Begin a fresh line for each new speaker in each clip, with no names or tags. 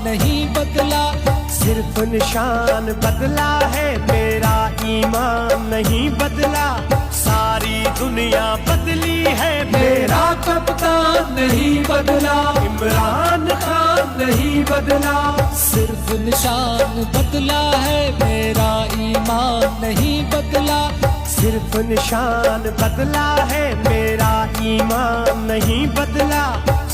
नहीं बदला,
सिर्फ निशान बदला है, मेरा ईमान नहीं बदला। सारी दुनिया बदली है,
मेरा कप्तान नहीं बदला,
इमरान खान नहीं बदला।
सिर्फ निशान बदला है, मेरा ईमान नहीं बदला।
सिर्फ निशान बदला है, मेरा ईमान नहीं बदला।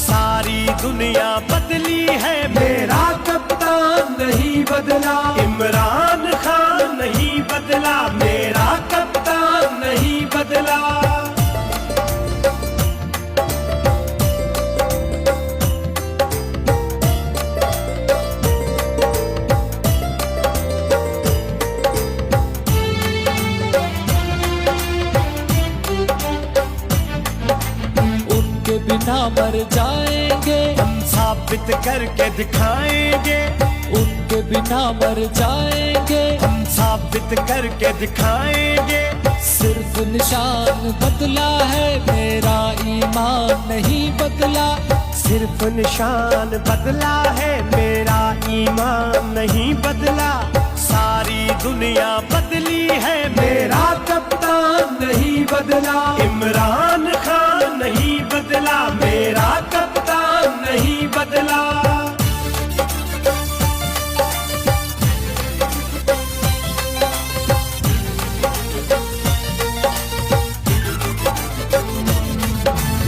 सारी दुनिया बदली है, मेरा कप्तान नहीं बदला। इमरान खान नहीं बदला, मेरा कप्तान नहीं बदला।
उनके बिना मर जाएंगे,
हम साबित करके दिखाएंगे।
उनके बिना मर जाएंगे,
हम साबित करके दिखाएंगे।
सिर्फ निशान बदला है, मेरा ईमान नहीं बदला।
सिर्फ निशान बदला है, मेरा ईमान नहीं बदला। सारी दुनिया बदली है, मेरा कप्तान नहीं बदला। इमरान खान नहीं बदला, मेरा कप्तान नहीं बदला।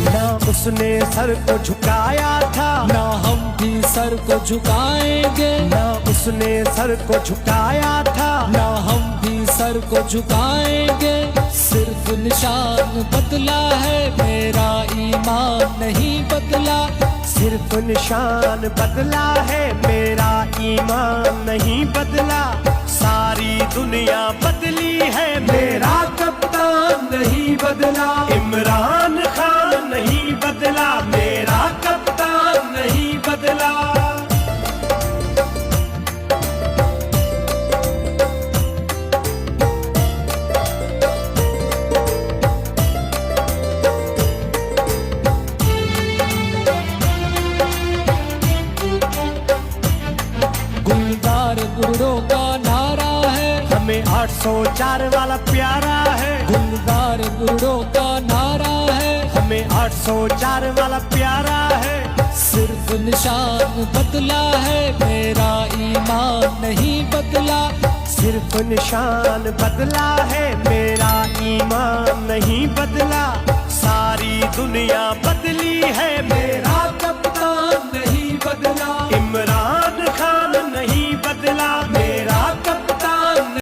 ना उसने सर को झुकाया था,
ना हम भी सर को झुकाएंगे,
ना उसने सर को झुकाया था।
ना हम भी सर को झुकाएंगे। सिर्फ निशान बदला है, मेरा ईमान नहीं बदला।
सिर्फ निशान बदला है, मेरा ईमान नहीं बदला। सारी दुनिया बदली है, मेरा कप्तान नहीं बदला। इमरान खान नहीं बदला, मेरा कप्तान नहीं बदला।
गुलजार गुरुओं का नारा है,
हमें 804 वाला प्यारा है।
गुलजार गुरुओं का नारा है,
हमें 804 वाला प्यारा है।
सिर्फ निशान बदला है, मेरा ईमान नहीं बदला।
सिर्फ निशान बदला है, मेरा ईमान नहीं बदला। सारी दुनिया